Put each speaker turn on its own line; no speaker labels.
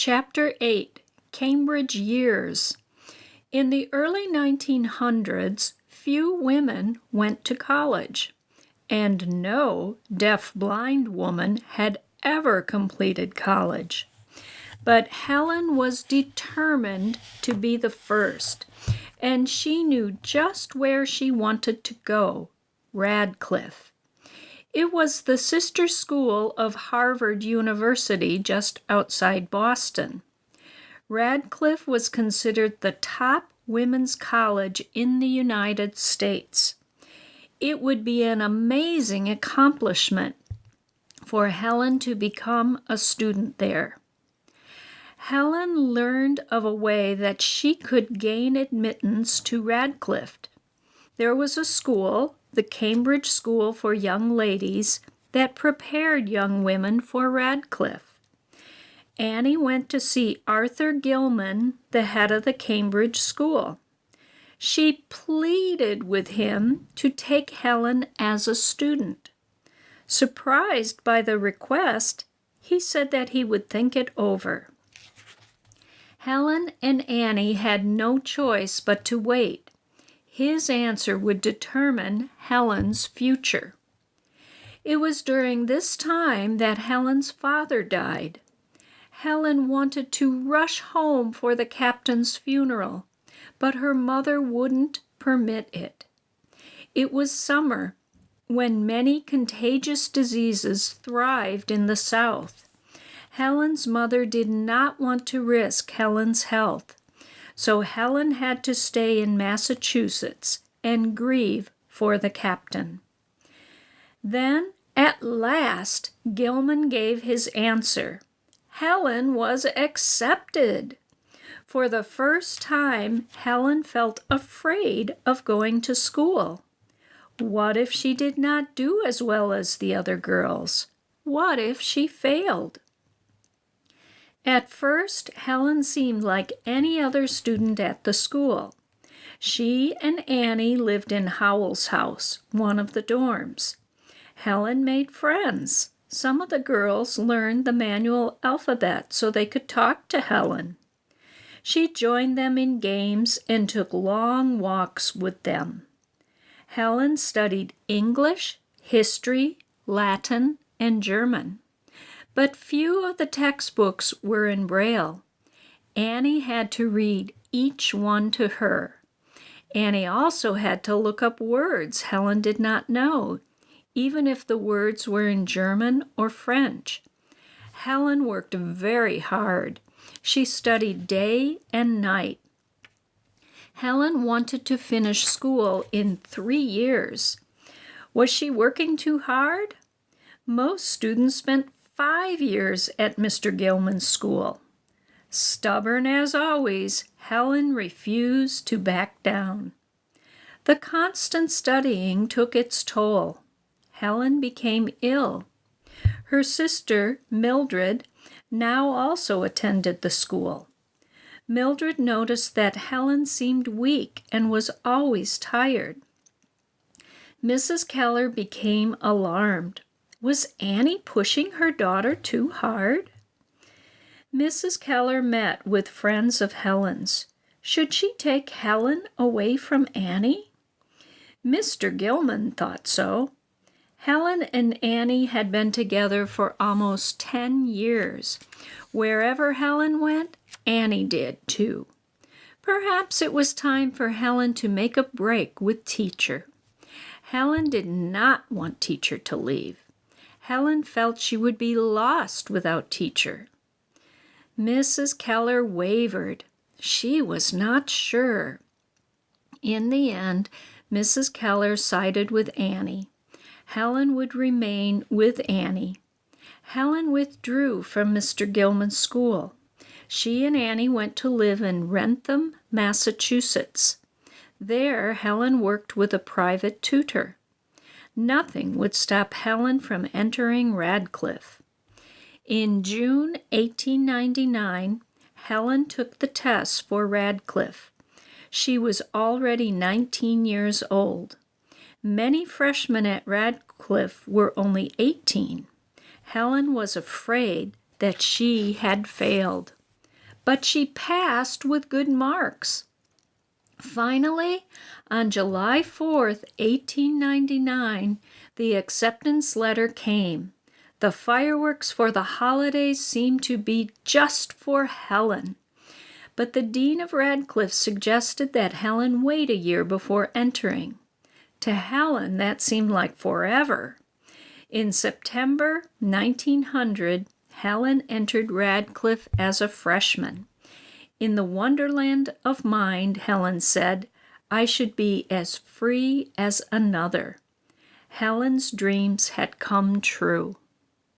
Chapter 8, Cambridge Years. In the early 1900s, few women went to college, and no deaf-blind woman had ever completed college. But Helen was determined to be the first, and she knew just where she wanted to go, Radcliffe. It was the sister school of Harvard University just outside Boston. Radcliffe was considered the top women's college in the United States. It would be an amazing accomplishment for Helen to become a student there. Helen learned of a way that she could gain admittance to Radcliffe. There was a school, the Cambridge School for Young Ladies, that prepared young women for Radcliffe. Annie went to see Arthur Gilman, the head of the Cambridge School. She pleaded with him to take Helen as a student. Surprised by the request, he said that he would think it over. Helen and Annie had no choice but to wait. His answer would determine Helen's future. It was during this time that Helen's father died. Helen wanted to rush home for the captain's funeral, but her mother wouldn't permit it. It was summer, when many contagious diseases thrived in the South. Helen's mother did not want to risk Helen's health, so Helen had to stay in Massachusetts and grieve for the captain. Then, at last, Gilman gave his answer. Helen was accepted. For the first time, Helen felt afraid of going to school. What if she did not do as well as the other girls? What if she failed? At first, Helen seemed like any other student at the school. She and Annie lived in Howell's house, one of the dorms. Helen made friends. Some of the girls learned the manual alphabet so they could talk to Helen. She joined them in games and took long walks with them. Helen studied English, history, Latin, and German. But few of the textbooks were in Braille. Annie had to read each one to her. Annie also had to look up words Helen did not know, even if the words were in German or French. Helen worked very hard. She studied day and night. Helen wanted to finish school in 3 years. Was she working too hard? Most students spent 5 years at Mr. Gilman's school. Stubborn as always, Helen refused to back down. The constant studying took its toll. Helen became ill. Her sister, Mildred, now also attended the school. Mildred noticed that Helen seemed weak and was always tired. Mrs. Keller became alarmed. Was Annie pushing her daughter too hard? Mrs. Keller met with friends of Helen's. Should she take Helen away from Annie? Mr. Gilman thought so. Helen and Annie had been together for almost 10 years. Wherever Helen went, Annie did too. Perhaps it was time for Helen to make a break with Teacher. Helen did not want Teacher to leave. Helen felt she would be lost without Teacher. Mrs. Keller wavered. She was not sure. In the end, Mrs. Keller sided with Annie. Helen would remain with Annie. Helen withdrew from Mr. Gilman's school. She and Annie went to live in Wrentham, Massachusetts. There, Helen worked with a private tutor. Nothing would stop Helen from entering Radcliffe. In June 1899, Helen took the test for Radcliffe. She was already 19 years old. Many freshmen at Radcliffe were only 18. Helen was afraid that she had failed. but she passed with good marks. Finally, on July 4th, 1899, the acceptance letter came. The fireworks for the holidays seemed to be just for Helen. But the dean of Radcliffe suggested that Helen wait a year before entering. To Helen, that seemed like forever. In September 1900, Helen entered Radcliffe as a freshman. In the wonderland of mind, Helen said, I should be as free as another. Helen's dreams had come true.